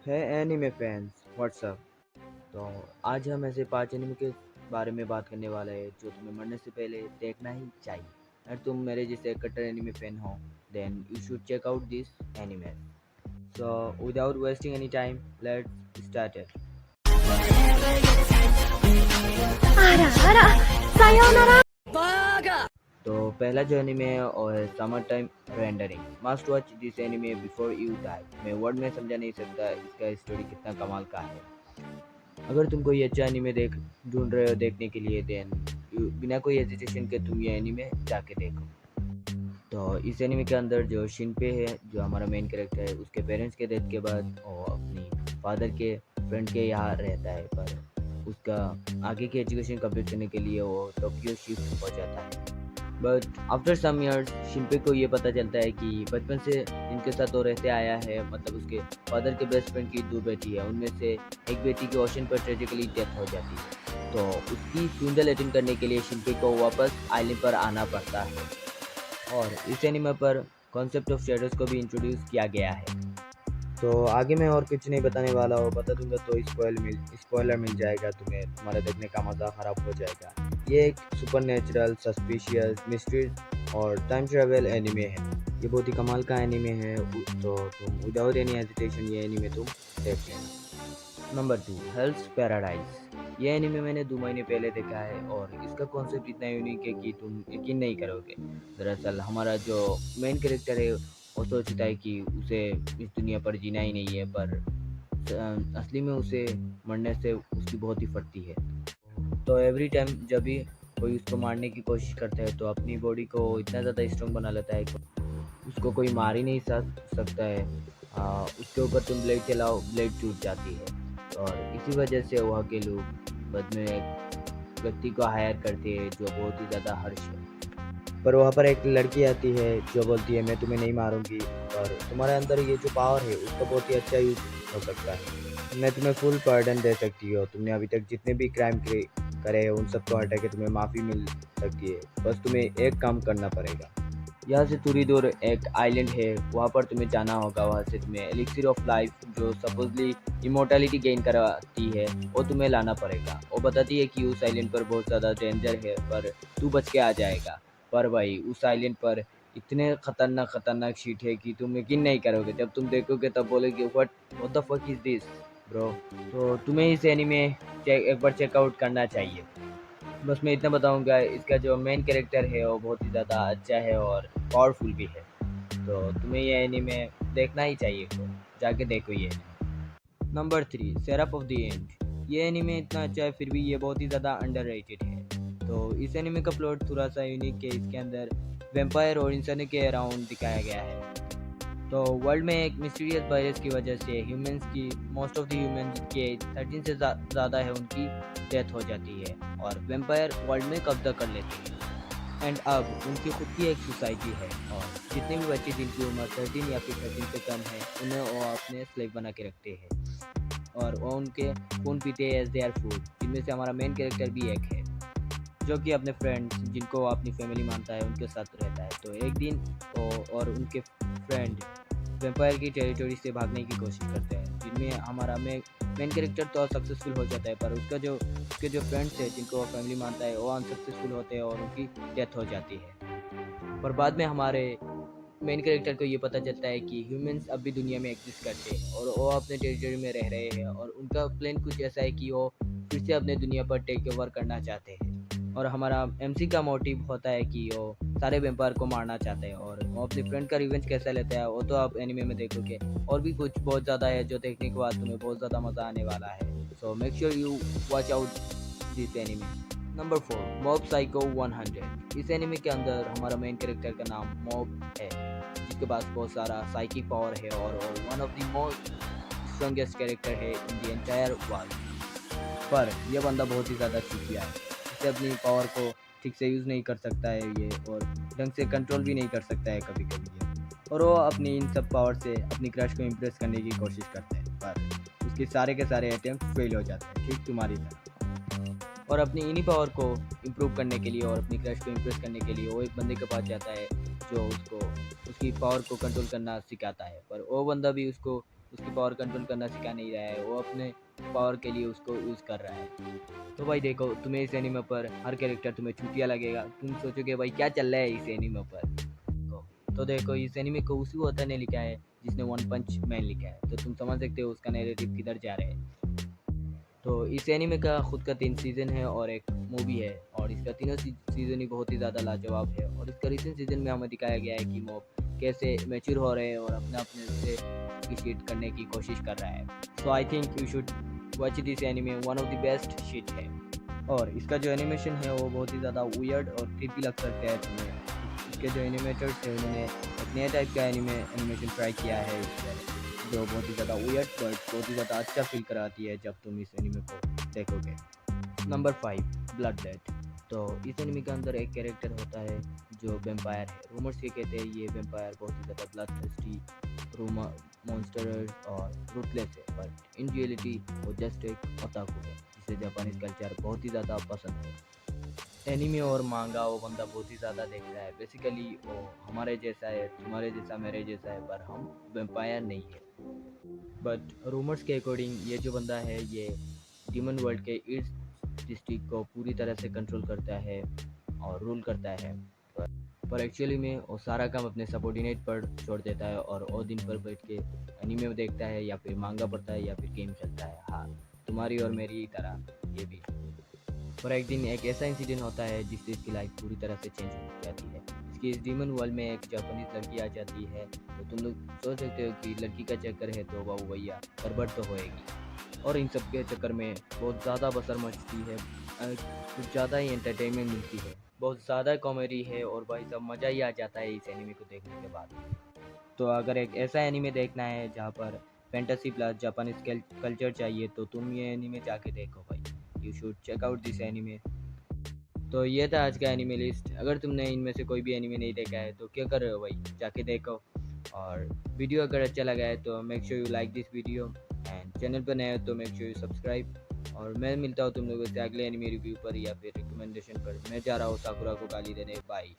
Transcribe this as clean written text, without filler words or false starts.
है anime fans WhatsApp. तो आज हम ऐसे 5 एनिमे के बारे में बात करने वाले हैं जो तुम्हें मरने से पहले देखना ही चाहिए। अगर तुम मेरे जैसे कट्टर एनिमे फैन हो then you should check out this anime. So without wasting any time let's start it. あらあら、さようなら。तो पहला जो एनिमे है वो है Summer Time Rendering. Must watch this anime before you die. मैं वर्ड में समझा नहीं सकता इसका स्टोरी कितना कमाल का है। अगर तुम कोई अच्छा एनीमे देख ढूंढ रहे हो देखने के लिए देन बिना कोई हेजिटेशन के तुम ये एनीमे जाके देखो। तो इस एनीमे के अंदर जो शिनपे है जो हमारा मेन कैरेक्टर है उसके पेरेंट्स के डेथ के बाद वो अपनी फादर के फ्रेंड के यहाँ रहता है, पर उसका आगे की एजुकेशन कंप्लीट करने के लिए वो टोक्यो शिफ्ट हो जाता है। बट आफ्टर सम ईयर्स शिंपे को ये पता चलता है कि बचपन से जिनके साथ वो रहते आया है, मतलब उसके फादर के बेस्ट फ्रेंड की 2 बेटी है, उनमें से एक बेटी की ओशन पर ट्रेजिकली डेथ हो जाती है। तो उसकी फ्यूनरल अटेंड करने के लिए शिंपे को वापस आइलैंड पर आना पड़ता है। और इस एनिमे पर कॉन्सेप्ट ऑफ शेडोज को भी इंट्रोड्यूस किया गया है। तो आगे मैं और कुछ नहीं बताने वाला हूँ, बता दूंगा तो स्पॉइलर मिल जाएगा तुम्हें, तुम्हारा देखने का मज़ा खराब हो जाएगा। ये एक सुपर नेचुरल सस्पिशियस मिस्ट्री और टाइम ट्रैवल एनिमे है। ये बहुत ही कमाल का एनिमे है, तो तुम विदाउट एनी हेजिटेशन ये एनिमे तुम देख लेना। Number 2 Hell's Paradise. ये एनिमे मैंने 2 महीने पहले देखा है और इसका कॉन्सेप्ट इतना यूनिक है कि तुम यकीन नहीं करोगे। दरअसल हमारा जो मेन कैरेक्टर है वो सोचता है कि उसे इस दुनिया पर जीना ही नहीं है, पर असली में उसे मरने से उसकी बहुत ही फटती है। तो एवरी टाइम जब भी कोई उसको मारने की कोशिश करता है तो अपनी बॉडी को इतना ज़्यादा स्ट्रॉन्ग बना लेता है कि उसको कोई मार ही नहीं सकता है। उसके ऊपर तुम ब्लेड चलाओ, ब्लेड टूट जाती है। और इसी वजह से वहाँ के लोग बाद में एक व्यक्ति को हायर करते हैं जो बहुत ही ज़्यादा हर्ष है। पर वहाँ पर एक लड़की आती है जो बोलती है मैं तुम्हें नहीं मारूंगी, और तुम्हारे अंदर ये जो पावर है उसका बहुत ही अच्छा यूज हो सकता है। मैं तुम्हें फुल पार्डन दे सकती हूँ, तुमने अभी तक जितने भी क्राइम करे हैं उन सबको हटा के तुम्हें माफ़ी मिल सकती है। बस तुम्हें एक काम करना पड़ेगा। यहाँ से थोड़ी दूर एक आइलैंड है, वहाँ पर तुम्हें जाना होगा। वहाँ से तुम्हें एलिक्सिर ऑफ लाइफ जो सपोजली इमोर्टैलिटी गेन करवाती है वो तुम्हें लाना पड़ेगा। वो बताती है कि उस आइलैंड पर बहुत ज़्यादा डेंजर है पर तू बच के आ जाएगा। पर भाई उस आइलैंड पर इतने खतरनाक शीट है कि तुम यकीन नहीं करोगे। जब तुम देखोगे तब बोलोगे what the fuck is this bro. तो तुम्हें इस एनीमे एक बार चेकआउट करना चाहिए। बस मैं इतना बताऊंगा, इसका जो मेन कैरेक्टर है वो बहुत ही ज़्यादा अच्छा है और पावरफुल भी है। तो तुम्हें ये एनीमे देखना ही चाहिए, तो जाके देखो ये। Number 3 Seraph of the End. ये एनीमे इतना अच्छा है फिर भी ये बहुत ही ज़्यादा अंडररेटेड है। तो इस एनीमे का प्लॉट थोड़ा सा यूनिक है। इसके अंदर वेम्पायर और इंसान के अराउंड दिखाया गया है। तो वर्ल्ड में एक मिस्टीरियस वायरस की वजह से ह्यूमंस की मोस्ट ऑफ द ह्यूमंस के 13 से ज़्यादा है उनकी डेथ हो जाती है और वेम्पायर वर्ल्ड में कब्जा कर लेते हैं। एंड अब उनकी खुद की एक सोसाइटी है और जितने भी बच्चे जिनकी उम्र 13 या फिर 13 से कम है उन्हें वो अपने स्लेव बना के रखते हैं और वो उनके खून पीते हैं एज देयर फूड। जिनमें से हमारा मेन कैरेक्टर भी एक है जो कि अपने फ्रेंड्स जिनको वो अपनी फैमिली मानता है उनके साथ रहता है। तो एक दिन वो और उनके फ्रेंड वेम्पायर की टेरिटरी से भागने की कोशिश करते हैं, जिनमें हमारा मेन कैरेक्टर तो सक्सेसफुल हो जाता है पर उसके जो फ्रेंड्स है जिनको वो फैमिली मानता है वो अनसक्सेसफुल होते हैं और उनकी डेथ हो जाती है। पर बाद में हमारे मेन कैरेक्टर को ये पता चलता है कि ह्यूमंस अब भी दुनिया में एग्जिस्ट करते हैं और वो अपने टेरिटरी में रह रहे हैं और उनका प्लान कुछ ऐसा है कि वो फिर से अपने दुनिया पर टेक ओवर करना चाहते हैं। और हमारा एमसी का मोटिव होता है कि वो सारे वेम्पायर को मारना चाहते हैं और वो अपने फ्रेंड का रिवेंज कैसा लेता है वो तो आप एनिमे में देखोगे। और भी कुछ बहुत ज़्यादा है जो देखने के बाद तुम्हें बहुत ज़्यादा मज़ा आने वाला है। So make sure you watch out this anime. Number 4 mob psycho 100। इस एनिमे के अंदर हमारा मेन कैरेक्टर का नाम मॉब है जिसके पास बहुत सारा साइकिक पावर है और one of the most strongest character है इन द एंटायर वर्ल्ड। पर यह बंदा बहुत ही ज़्यादा चूतिया है। इसे अपनी पावर को ठीक से यूज़ नहीं कर सकता है ये और ढंग से कंट्रोल भी नहीं कर सकता है कभी कभी ये। और वो अपनी इन सब पावर से अपनी क्रश को इम्प्रेस करने की कोशिश करता है पर उसके सारे के सारे अटेम्प्ट फेल हो जाते हैं, ठीक तुम्हारी तरह। और अपनी इन्हीं पावर को इम्प्रूव करने के लिए और अपनी क्रश को इम्प्रेस करने के लिए वो एक बंदे के पास जाता है जो उसको उसकी पावर को कंट्रोल करना सिखाता है। पर वो बंदा भी उसको उसकी पावर कंट्रोल करना सिखा नहीं रहा है, वो अपने पावर के लिए उसको यूज़ कर रहा है। तो भाई देखो, तुम्हें इस एनीमे पर हर कैरेक्टर तुम्हें चूतिया लगेगा, तुम सोचोगे भाई क्या चल रहा है इस एनीमे पर। तो देखो, इस एनीमे को उसी ऑथर ने लिखा है जिसने वन पंच मैन लिखा है, तो तुम समझ सकते हो उसका नैरेटिव किधर जा रहा है। तो इस एनीमे का खुद का 3 सीज़न है और एक मूवी है, और इसका तीनों सीज़न ही बहुत ही ज़्यादा लाजवाब है। और इसका रिसेंट सीज़न में हमें दिखाया गया है कि मॉब कैसे मैच्योर हो रहे हैं और अपने से एप्रिशिएट करने की कोशिश कर रहा है। So I think you should watch this anime, one of the best shit है। और इसका जो एनिमेशन है वो बहुत ही ज़्यादा वियर्ड और क्रीपी लग सकता है तुम्हें। इसके जो एनिमेटर्स हैं उन्होंने एक नया टाइप का एनिमेशन ट्राई किया है इस पर, जो बहुत ही ज़्यादा वियर्ड बट बहुत ही ज़्यादा अच्छा फील कराती है जब तुम इस एनिमे को देखोगे। Number 5, blood death. तो इस एनिमे के अंदर एक कैरेक्टर होता है जो वेम्पायर है। रूमर्स ये कहते हैं ये वेम्पायर बहुत ही ज़्यादा ब्लड थर्स्टी, रूमर मॉन्स्टर और रूथलेस है, बट इन रियलिटी वो जस्ट एक ओताकू है जिसे जापानीज कल्चर बहुत ही ज़्यादा पसंद है। एनीमे और मांगा वो बंदा बहुत ही ज़्यादा देखता है। बेसिकली वो हमारे जैसा है, तुम्हारे जैसा, मेरे जैसा है, पर हम वेम्पायर नहीं है। बट रूमर्स के अकॉर्डिंग ये जो बंदा है ये डीमन वर्ल्ड के ईस्ट डिस्ट्रिक्ट को पूरी तरह से कंट्रोल करता है और रूल करता है। पर एक्चुअली में वो सारा काम अपने सबॉर्डिनेट पर छोड़ देता है और वो दिन पर बैठ के एनीमे देखता है या फिर मांगा पढ़ता है या फिर गेम खेलता है। हाँ, तुम्हारी और मेरी ही तरह ये भी। पर एक दिन एक ऐसा इंसिडेंट होता है जिससे इसकी लाइफ पूरी तरह से चेंज हो जाती है। इसकी इस डीमन वर्ल्ड में एक जापानीज लड़की आ जाती है, तो तुम लोग सोच सकते हो कि लड़की का चक्कर है तो बाबू भैया गड़बड़ तो होएगी। और इन सब के चक्कर में बहुत ज़्यादा बसर मचती है, कुछ ज़्यादा ही एंटरटेनमेंट मिलती है, बहुत ज़्यादा कॉमेडी है, और भाई सब मज़ा ही आ जाता है इस एनीमे को देखने के बाद। तो अगर एक ऐसा एनीमे देखना है जहाँ पर फैंटेसी प्लस जापानीज कल्चर चाहिए तो तुम ये एनीमे जाके देखो भाई, you should check out this anime. तो ये था आज का एनीमे लिस्ट। अगर तुमने इनमें से कोई भी एनीमे नहीं देखा है तो क्या कर रहे हो भाई, जाके देखो। और वीडियो अगर अच्छा लगा है तो make sure you like this video, and channel पर नए हो तो मेक श्योर यू सब्सक्राइब। और मैं मिलता हूँ तुम लोगों से अगले एनीमे रिव्यू पर या फिर रिकमेंडेशन पर। मैं जा रहा हूँ साकुरा को गाली देने, बाय।